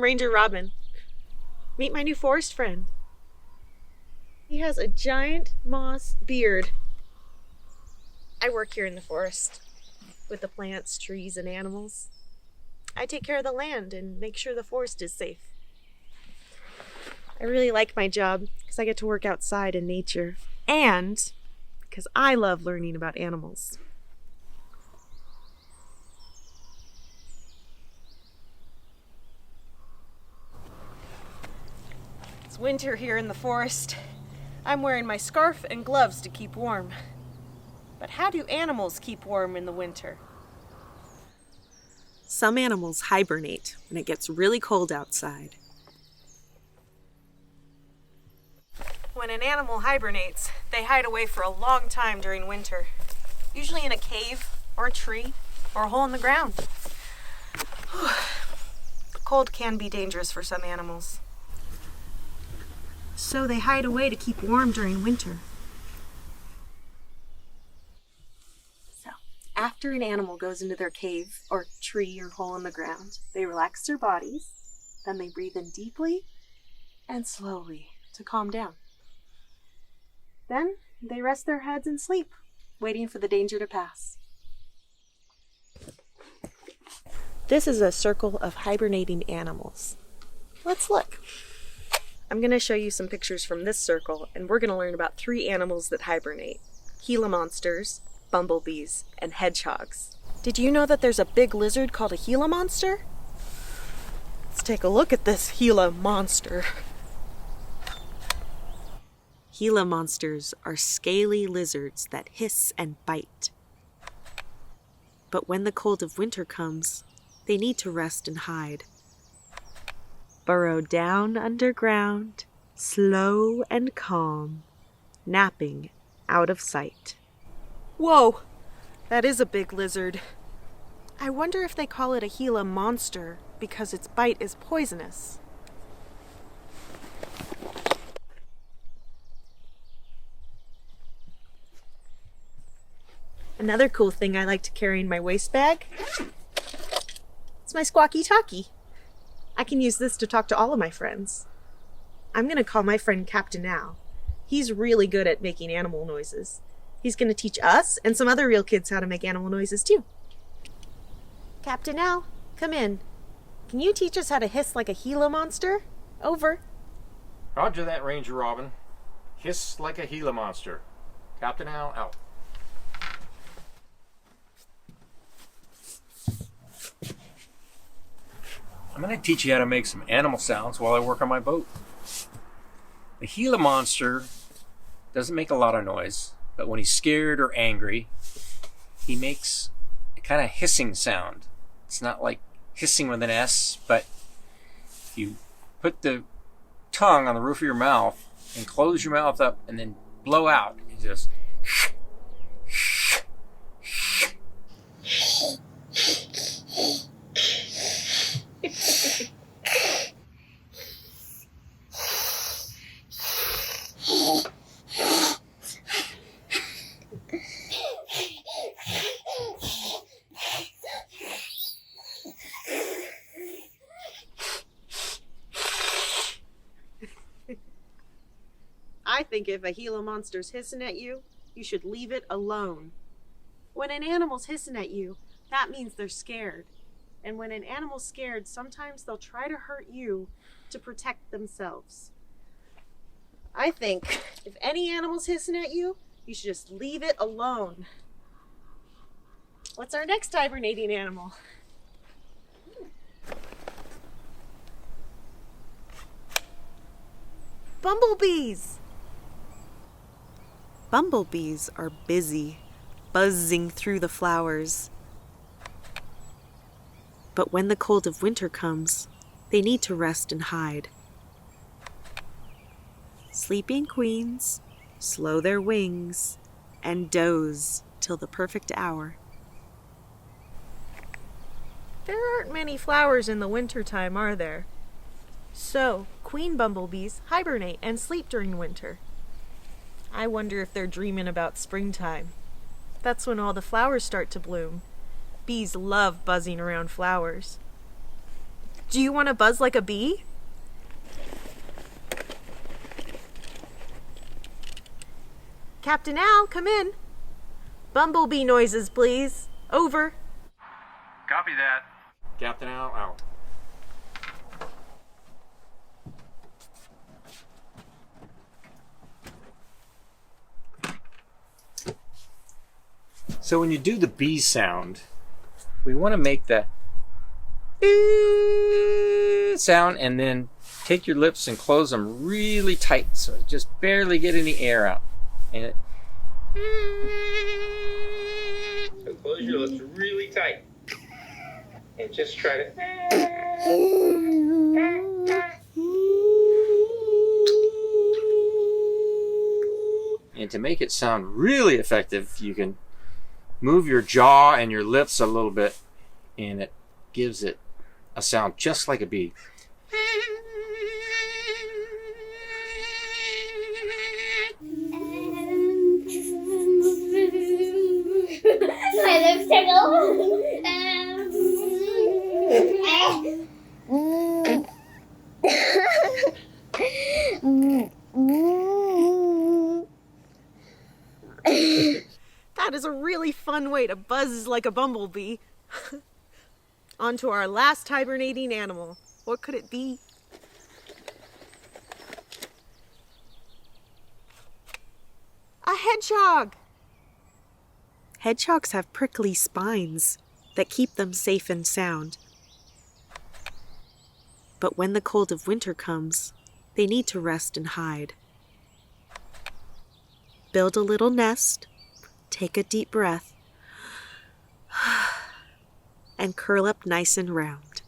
Ranger Robin. Meet my new forest friend. He has a giant moss beard. I work here in the forest with the plants, trees, and animals. I take care of the land and make sure the forest is safe. I really like my job because I get to work outside in nature and because I love learning about animals. It's winter here in the forest. I'm wearing my scarf and gloves to keep warm. But how do animals keep warm in the winter? Some animals hibernate when it gets really cold outside. When an animal hibernates, they hide away for a long time during winter, usually in a cave or a tree or a hole in the ground. The cold can be dangerous for some animals. So they hide away to keep warm during winter. So, after an animal goes into their cave or tree or hole in the ground, they relax their bodies, then they breathe in deeply and slowly to calm down. Then they rest their heads and sleep, waiting for the danger to pass. This is a circle of hibernating animals. Let's look. I'm going to show you some pictures from this circle, and we're going to learn about 3 animals that hibernate: Gila monsters, bumblebees, and hedgehogs. Did you know that there's a big lizard called a Gila monster? Let's take a look at this Gila monster. Gila monsters are scaly lizards that hiss and bite. But when the cold of winter comes, they need to rest and hide. Burrow down underground, slow and calm, napping out of sight. Whoa! That is a big lizard. I wonder if they call it a Gila monster because its bite is poisonous. Another cool thing I like to carry in my waist bag, it's my Squawky Talkie. I can use this to talk to all of my friends. I'm going to call my friend Captain Al. He's really good at making animal noises. He's going to teach us and some other real kids how to make animal noises too. Captain Al, come in. Can you teach us how to hiss like a Gila monster? Over. Roger that, Ranger Robin. Hiss like a Gila monster. Captain Al, out. I'm going to teach you how to make some animal sounds while I work on my boat. The Gila monster doesn't make a lot of noise, but when he's scared or angry, he makes a kind of hissing sound. It's not like hissing with an S, but if you put the tongue on the roof of your mouth and close your mouth up and then blow out, it just I think if a Gila monster's hissing at you, you should leave it alone. When an animal's hissing at you, that means they're scared. And when an animal's scared, sometimes they'll try to hurt you to protect themselves. I think if any animal's hissing at you, you should just leave it alone. What's our next hibernating animal? Bumblebees! Bumblebees are busy, buzzing through the flowers. But when the cold of winter comes, they need to rest and hide. Sleeping queens slow their wings and doze till the perfect hour. There aren't many flowers in the wintertime, are there? So, queen bumblebees hibernate and sleep during winter. I wonder if they're dreaming about springtime. That's when all the flowers start to bloom. Bees love buzzing around flowers. Do you want to buzz like a bee? Captain Al, come in. Bumblebee noises, please. Over. Copy that. Captain Al, out. So when you do the bee sound, we want to make the sound and then take your lips and close them really tight so just barely get any air out. And it... So close your lips really tight and just try to... And to make it sound really effective, you can move your jaw and your lips a little bit, and it gives it a sound just like a bee. My lips tickle. That is a really fun way to buzz like a bumblebee. On to our last hibernating animal. What could it be? A hedgehog! Hedgehogs have prickly spines that keep them safe and sound. But when the cold of winter comes, they need to rest and hide. Build a little nest, take a deep breath, and curl up nice and round.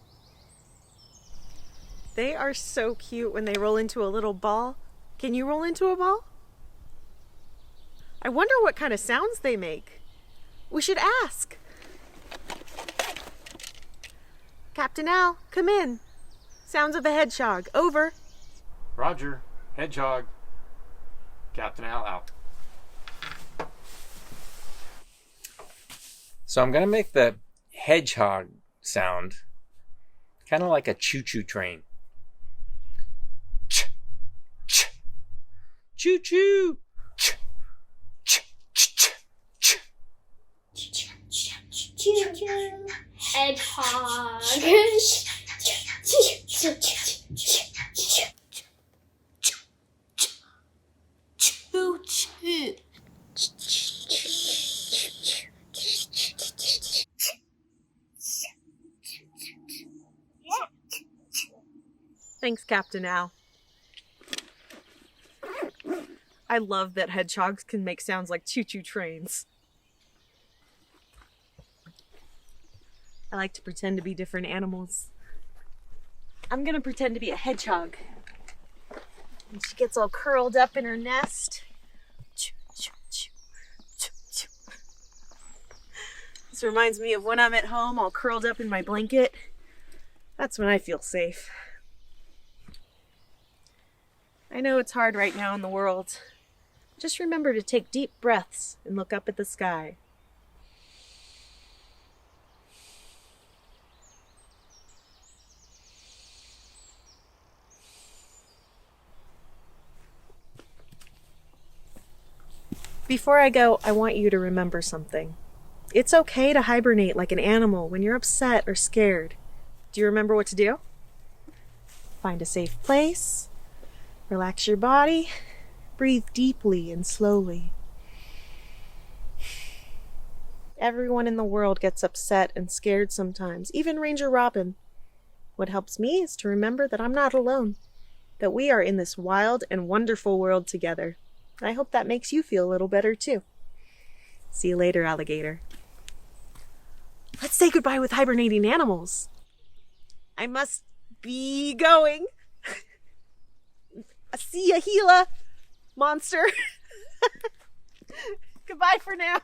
They are so cute when they roll into a little ball. Can you roll into a ball? I wonder what kind of sounds they make. We should ask. Captain Al, come in. Sounds of a hedgehog. Over. Roger. Hedgehog. Captain Al, out. So I'm going to make the hedgehog sound kind of like a choo-choo train. Ch, ch, choo-choo. Ch, ch, ch, ch, ch. Hedgehog. Thanks, Captain Al. I love that hedgehogs can make sounds like choo-choo trains. I like to pretend to be different animals. I'm gonna pretend to be a hedgehog. And she gets all curled up in her nest. Choo, choo, choo, choo, choo. This reminds me of when I'm at home all curled up in my blanket. That's when I feel safe. I know it's hard right now in the world. Just remember to take deep breaths and look up at the sky. Before I go, I want you to remember something. It's okay to hibernate like an animal when you're upset or scared. Do you remember what to do? Find a safe place. Relax your body. Breathe deeply and slowly. Everyone in the world gets upset and scared sometimes, even Ranger Robin. What helps me is to remember that I'm not alone, that we are in this wild and wonderful world together. I hope that makes you feel a little better too. See you later, alligator. Let's say goodbye with hibernating animals. I must be going. See ya, Gila, monster. Goodbye for now.